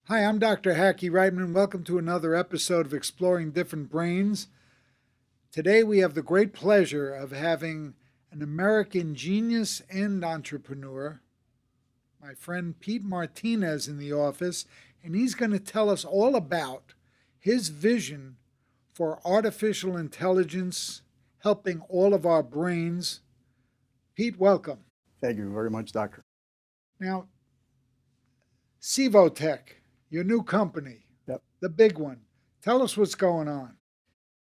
Hi, I'm Dr. Hackie Reitman. Welcome to another episode of Exploring Different Brains. Today we have the great pleasure of having an American genius and entrepreneur, my friend Pete Martinez, in the office, and he's going to tell us all about his vision for artificial intelligence helping all of our brains. Pete, welcome. Thank you very much, Doctor. Now, SIVOTEC, your new company, Yep. the big one. Tell us what's going on.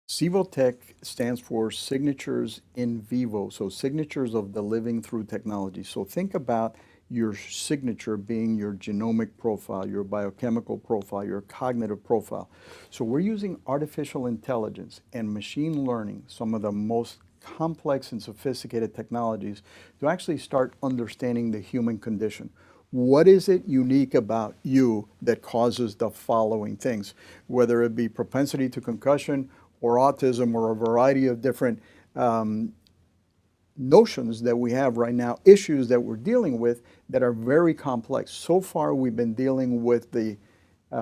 SIVOTEC stands for Signatures in Vivo, so signatures of the living through technology. So think about your signature being your genomic profile, your biochemical profile, your cognitive profile. So we're using artificial intelligence and machine learning, some of the most complex and sophisticated technologies, to actually start understanding the human condition. What is it unique about you that causes the following things, whether it be propensity to concussion or autism or a variety of different notions that we have right now, issues that we're dealing with that are very complex. So far, we've been dealing with the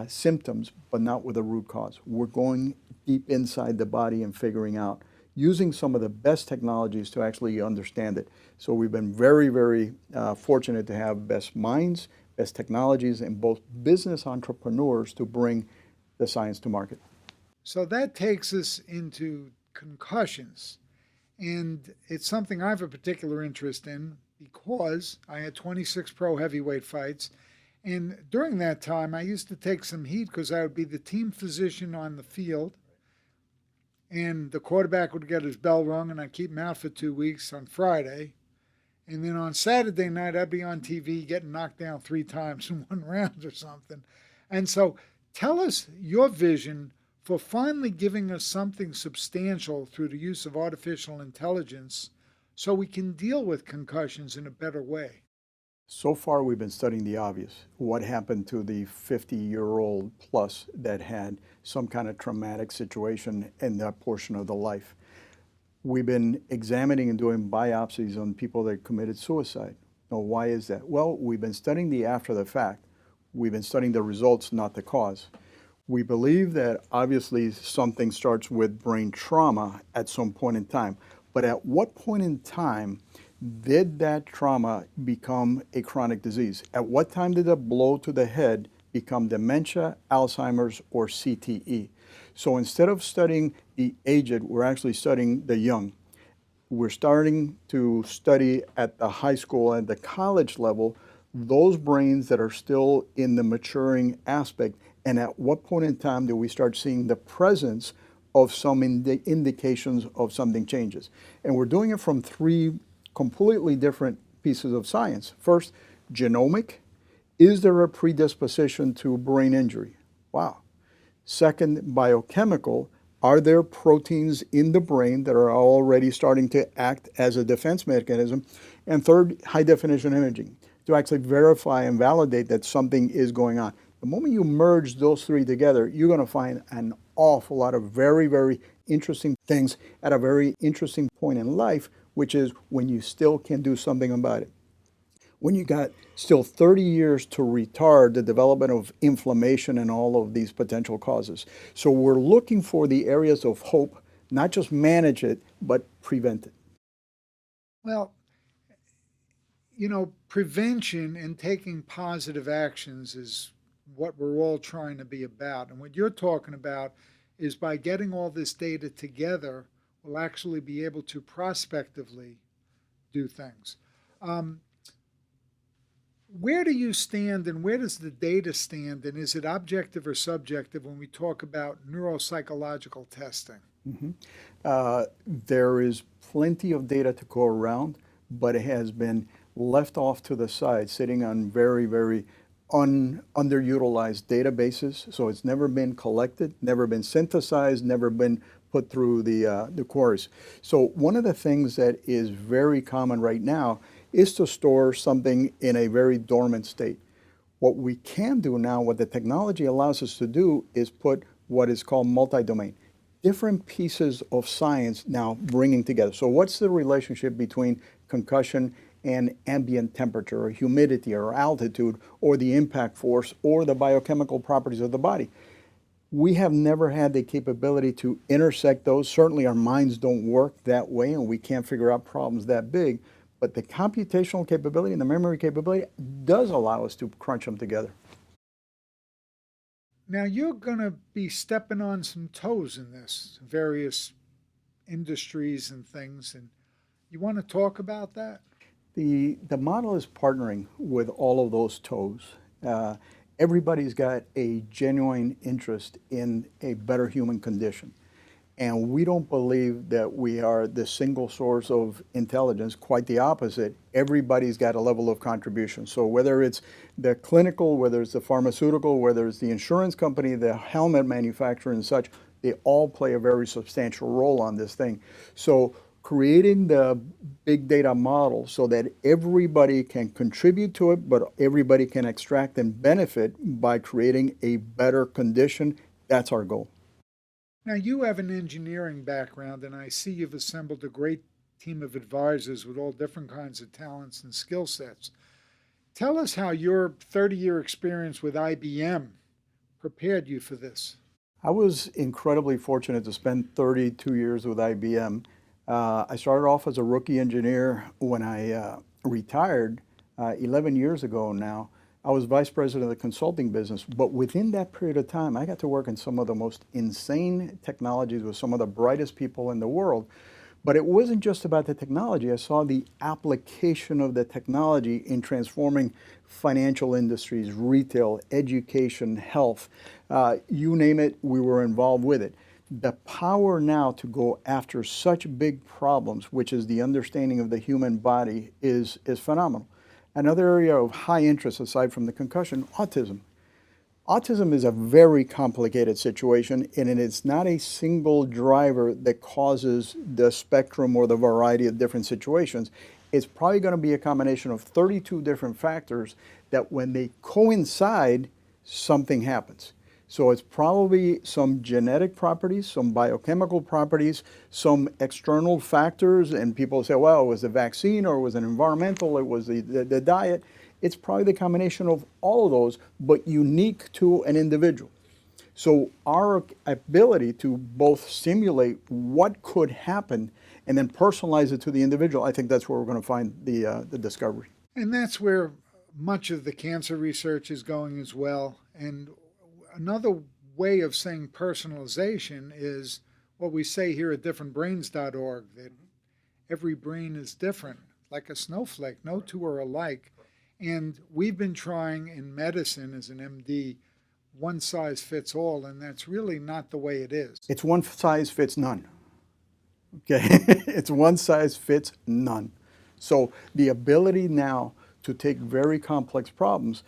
symptoms, but not with the root cause. We're going deep inside the body and figuring out, using some of the best technologies to actually understand it. So we've been very, very fortunate to have best minds, best technologies, and both business entrepreneurs to bring the science to market. So that takes us into concussions. And it's something I have a particular interest in because I had 26 pro heavyweight fights. And during that time, I used to take some heat because I would be the team physician on the field. And the quarterback would get his bell rung, and I'd keep him out for 2 weeks on Friday. And then on Saturday night, I'd be on TV getting knocked down 3 times in one round or something. And so tell us your vision for finally giving us something substantial through the use of artificial intelligence so we can deal with concussions in a better way. So far, we've been studying the obvious. What happened to the 50-year-old plus that had some kind of traumatic situation in that portion of the life? We've been examining and doing biopsies on people that committed suicide. Now, why is that? Well, we've been studying the after the fact. We've been studying the results, not the cause. We believe that obviously something starts with brain trauma at some point in time. But at what point in time did that trauma become a chronic disease? At what time did a blow to the head become dementia, Alzheimer's, or CTE? So instead of studying the aged, we're actually studying the young. We're starting to study at the high school and the college level those brains that are still in the maturing aspect. And at what point in time do we start seeing the presence of some indications of something changes? And we're doing it from three completely different pieces of science. First, genomic. Is there a predisposition to brain injury? Wow. Second, biochemical. Are there proteins in the brain that are already starting to act as a defense mechanism? And third, high definition imaging to actually verify and validate that something is going on. The moment you merge those three together, you're going to find an awful lot of very, very interesting things at a very interesting point in life, which is when you still can do something about it. When you got still 30 years to retard the development of inflammation and all of these potential causes. So we're looking for the areas of hope, not just manage it, but prevent it. Well, prevention and taking positive actions is what we're all trying to be about. And what you're talking about is by getting all this data together, we'll actually be able to prospectively do things. Where do you stand and where does the data stand? And is it objective or subjective when we talk about neuropsychological testing? There is plenty of data to go around, but it has been left off to the side, sitting on very, very underutilized databases. So it's never been collected, never been synthesized, never been put through the queries. So one of the things that is very common right now is to store something in a very dormant state. What we can do now, what the technology allows us to do, is put what is called multi-domain. Different pieces of science now bringing together. So what's the relationship between concussion and ambient temperature or humidity or altitude or the impact force or the biochemical properties of the body. We have never had the capability to intersect those. Certainly our minds don't work that way and we can't figure out problems that big, but the computational capability and the memory capability does allow us to crunch them together. Now you're going to be stepping on some toes in this, various industries and things, and you want to talk about that? The model is partnering with all of those toes. Everybody's got a genuine interest in a better human condition. And we don't believe that we are the single source of intelligence, quite the opposite. Everybody's got a level of contribution. So whether it's the clinical, whether it's the pharmaceutical, whether it's the insurance company, the helmet manufacturer and such, they all play a very substantial role on this thing. So creating the big data model so that everybody can contribute to it, but everybody can extract and benefit by creating a better condition, that's our goal. Now, you have an engineering background, and I see you've assembled a great team of advisors with all different kinds of talents and skill sets. Tell us how your 30-year experience with IBM prepared you for this. I was incredibly fortunate to spend 32 years with IBM. I started off as a rookie engineer. When I retired 11 years ago now, I was vice president of the consulting business, but within that period of time, I got to work in some of the most insane technologies with some of the brightest people in the world. But it wasn't just about the technology. I saw the application of the technology in transforming financial industries, retail, education, health, you name it, we were involved with it. The power now to go after such big problems, which is the understanding of the human body, is phenomenal. Another area of high interest, aside from the concussion, autism. Autism is a very complicated situation, and it is not a single driver that causes the spectrum or the variety of different situations. It's probably going to be a combination of 32 different factors that when they coincide, something happens. So it's probably some genetic properties, some biochemical properties, some external factors, and people say, well, it was the vaccine or it was an environmental, it was the diet. It's probably the combination of all of those, but unique to an individual. So our ability to both simulate what could happen and then personalize it to the individual, I think that's where we're going to find the discovery. And that's where much of the cancer research is going as well. And another way of saying personalization is what we say here at differentbrains.org, that every brain is different, like a snowflake. No two are alike. And we've been trying in medicine as an MD, one size fits all, and that's really not the way it is. It's one size fits none. Okay, it's one size fits none. So the ability now to take very complex problems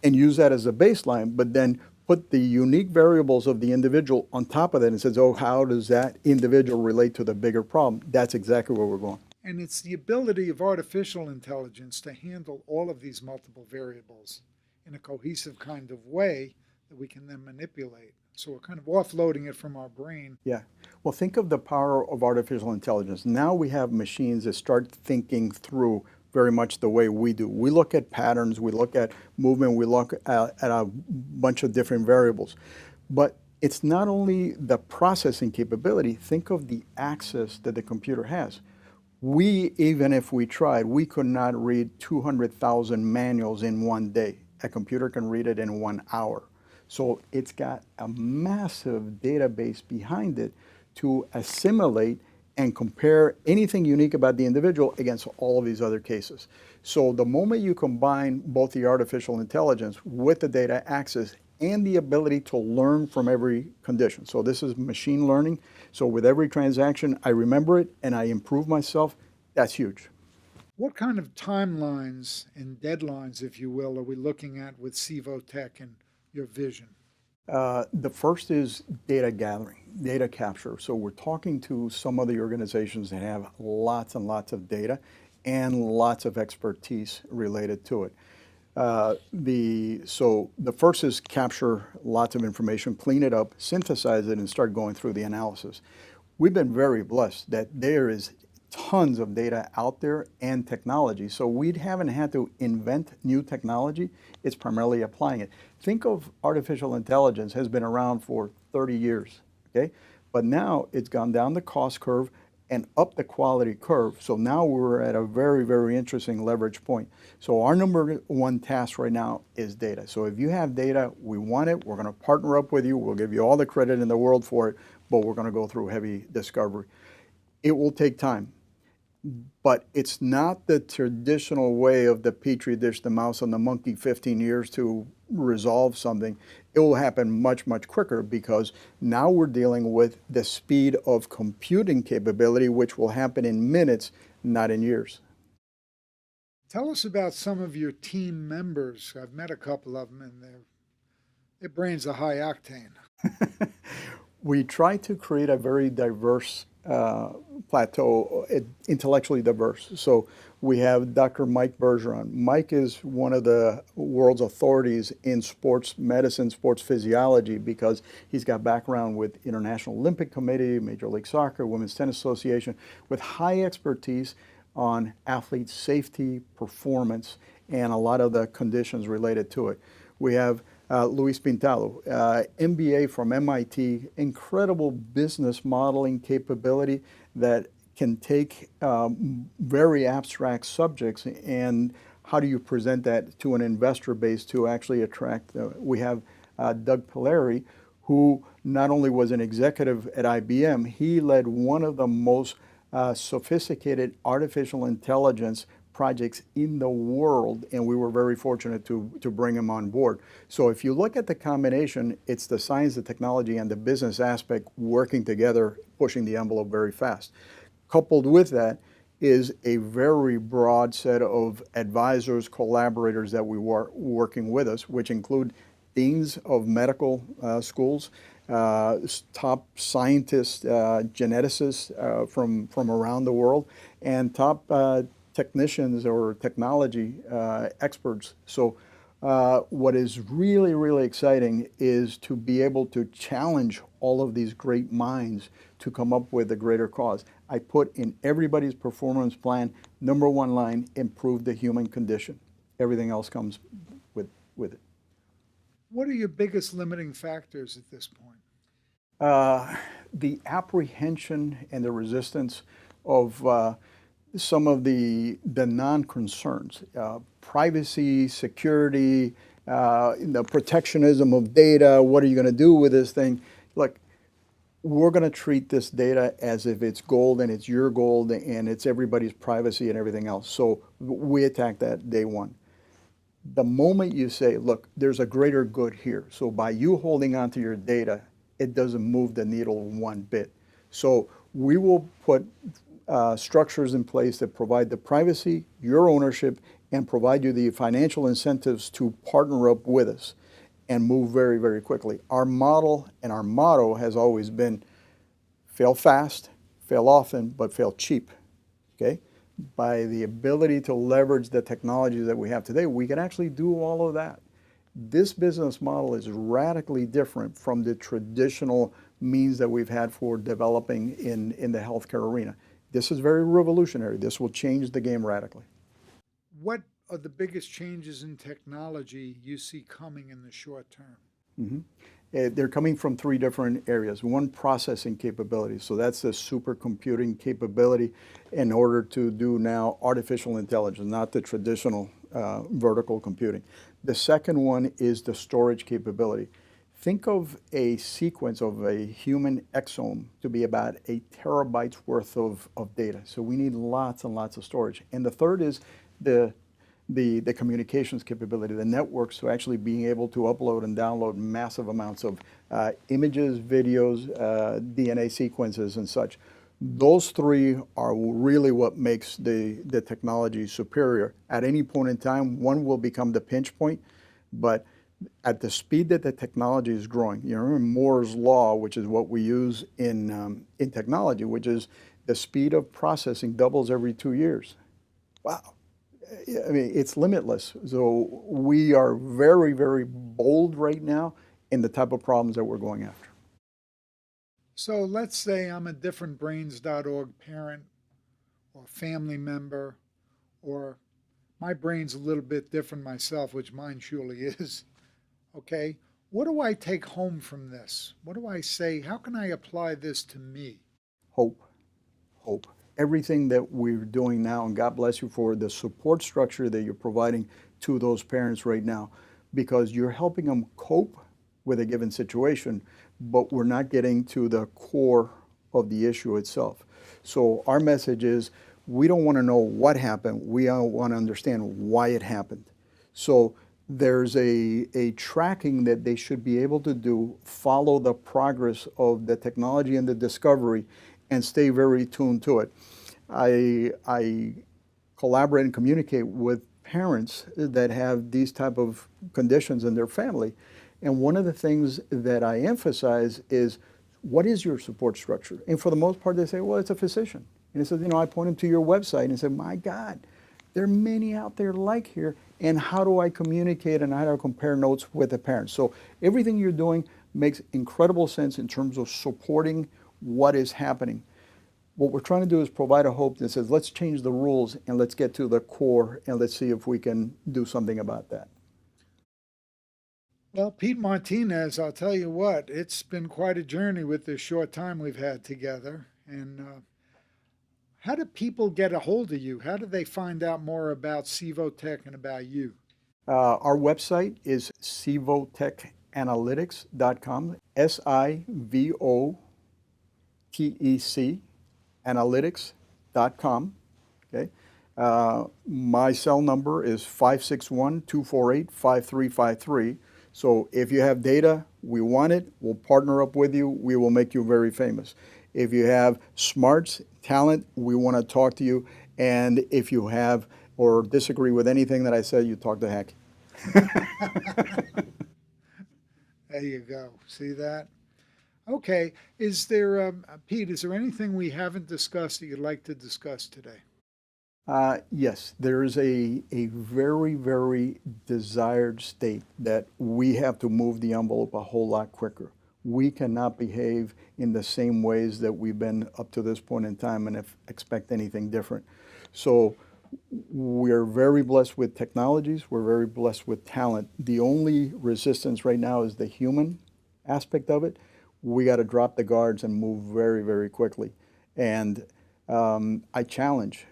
and use that as a baseline, but then put the unique variables of the individual on top of that and says, oh, how does that individual relate to the bigger problem? That's exactly where we're going. And it's the ability of artificial intelligence to handle all of these multiple variables in a cohesive kind of way that we can then manipulate. So we're kind of offloading it from our brain. Yeah. Well, think of the power of artificial intelligence. Now we have machines that start thinking through very much the way we do. We look at patterns, we look at movement, we look at a bunch of different variables. But it's not only the processing capability, think of the access that the computer has. We, even if we tried, we could not read 200,000 manuals in one day. A computer can read it in 1 hour. So it's got a massive database behind it to assimilate and compare anything unique about the individual against all of these other cases. So the moment you combine both the artificial intelligence with the data access and the ability to learn from every condition. So this is machine learning. So with every transaction, I remember it and I improve myself. That's huge. What kind of timelines and deadlines, if you will, are we looking at with SIVOTEC and your vision? The first is data gathering, data capture. So we're talking to some of the organizations that have lots and lots of data and lots of expertise related to it. So the first is capture lots of information, clean it up, synthesize it, and start going through the analysis. We've been very blessed that there is tons of data out there and technology. So we haven't had to invent new technology. It's primarily applying it. Think of artificial intelligence has been around for 30 years, okay? But now it's gone down the cost curve and up the quality curve. So now we're at a very, very interesting leverage point. So our number one task right now is data. So if you have data, we want it. We're going to partner up with you. We'll give you all the credit in the world for it, but we're going to go through heavy discovery. It will take time. But it's not the traditional way of the petri dish, the mouse and the monkey, 15 years to resolve something. It will happen much, much quicker because now we're dealing with the speed of computing capability, which will happen in minutes, not in years. Tell us about some of your team members. I've met a couple of them, and their brains are high octane. We try to create a very diverse plateau, intellectually diverse. So we have Dr. Mike Bergeron. Mike is one of the world's authorities in sports medicine, sports physiology, because he's got background with International Olympic Committee, Major League Soccer, Women's Tennis Association, with high expertise on athlete safety, performance, and a lot of the conditions related to it. We have Luis Pintalo, MBA from MIT, incredible business modeling capability that can take very abstract subjects and how do you present that to an investor base to actually attract. We have Doug Polari, who not only was an executive at IBM, he led one of the most sophisticated artificial intelligence projects in the world, and we were very fortunate to bring him on board. So if you look at the combination, it's the science, the technology, and the business aspect working together, pushing the envelope very fast. Coupled with that is a very broad set of advisors, collaborators that we were working with us, which include deans of medical schools, top scientists, geneticists from around the world, and top technicians or technology experts. So what is really, really exciting is to be able to challenge all of these great minds to come up with a greater cause. I put in everybody's performance plan, number one line, improve the human condition. Everything else comes with it. What are your biggest limiting factors at this point? The apprehension and the resistance of some of the non-concerns, privacy, security, the protectionism of data. What are you going to do with this thing? Look, we're going to treat this data as if it's gold and it's your gold and it's everybody's privacy and everything else. So we attack that day one. The moment you say, look, there's a greater good here. So by you holding on to your data, it doesn't move the needle one bit. So we will put structures in place that provide the privacy, your ownership, and provide you the financial incentives to partner up with us and move very, very quickly. Our model and our motto has always been fail fast, fail often, but fail cheap, okay? By the ability to leverage the technologies that we have today, we can actually do all of that. This business model is radically different from the traditional means that we've had for developing in the healthcare arena. This is very revolutionary. This will change the game radically. What are the biggest changes in technology you see coming in the short term? They're coming from three different areas. One, processing capability. So that's the supercomputing capability in order to do now artificial intelligence, not the traditional vertical computing. The second one is the storage capability. Think of a sequence of a human exome to be about 8 terabytes worth of data. So we need lots and lots of storage. And the third is the communications capability, the networks, so actually being able to upload and download massive amounts of images, videos, DNA sequences, and such. Those three are really what makes the technology superior. At any point in time, one will become the pinch point, but at the speed that the technology is growing, you remember Moore's law, which is what we use in technology, which is the speed of processing doubles every 2 years. Wow. I mean, it's limitless. So we are very, very bold right now in the type of problems that we're going after. So let's say I'm a differentbrains.org parent. or a family member, or my brain's a little bit different myself, which mine surely is. Okay, what do I take home from this? What do I say? How can I apply this to me? Hope, hope. Everything that we're doing now, and God bless you for the support structure that you're providing to those parents right now, because you're helping them cope with a given situation, but we're not getting to the core of the issue itself. So our message is, we don't want to know what happened, we want to understand why it happened. So there's a tracking that they should be able to do, follow the progress of the technology and the discovery, and stay very tuned to it. I collaborate and communicate with parents that have these type of conditions in their family. And one of the things that I emphasize is, what is your support structure? And for the most part, they say, well, it's a physician. And it says, I point them to your website and say, my God, there are many out there like here, and how do I communicate and how do I compare notes with the parents? So everything you're doing makes incredible sense in terms of supporting what is happening. What we're trying to do is provide a hope that says, let's change the rules and let's get to the core and let's see if we can do something about that. Well, Pete Martinez, I'll tell you what, it's been quite a journey with this short time we've had together. And how do people get a hold of you? How do they find out more about SIVOTEC and about you? Our website is SIVOTECanalytics.com, SIVOTEC analytics.com. Okay. My cell number is 561-248-5353. So if you have data, we want it. We'll partner up with you. We will make you very famous. If you have smarts, talent, we want to talk to you. And if you have or disagree with anything that I said, you talk to Hackie. There you go. See that? Okay. Is there, Pete, is there anything we haven't discussed that you'd like to discuss today? Yes, there is a very, very desired state that we have to move the envelope a whole lot quicker. We cannot behave in the same ways that we've been up to this point in time and expect anything different. So we're very blessed with technologies. We're very blessed with talent. The only resistance right now is the human aspect of it. We got to drop the guards and move very, very quickly. And I challenge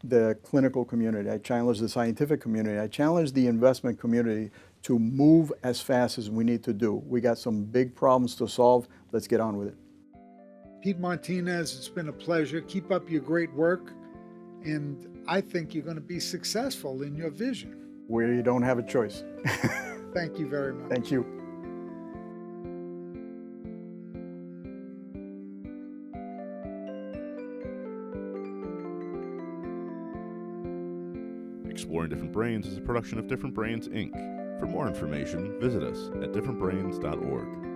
the clinical community. I challenge the scientific community. I challenge the investment community to move as fast as we need to do. We got some big problems to solve. Let's get on with it. Pete Martinez, it's been a pleasure. Keep up your great work. And I think you're going to be successful in your vision. We don't have a choice. Thank you very much. Thank you. Exploring Different Brains is a production of Different Brains, Inc. For more information, visit us at differentbrains.org.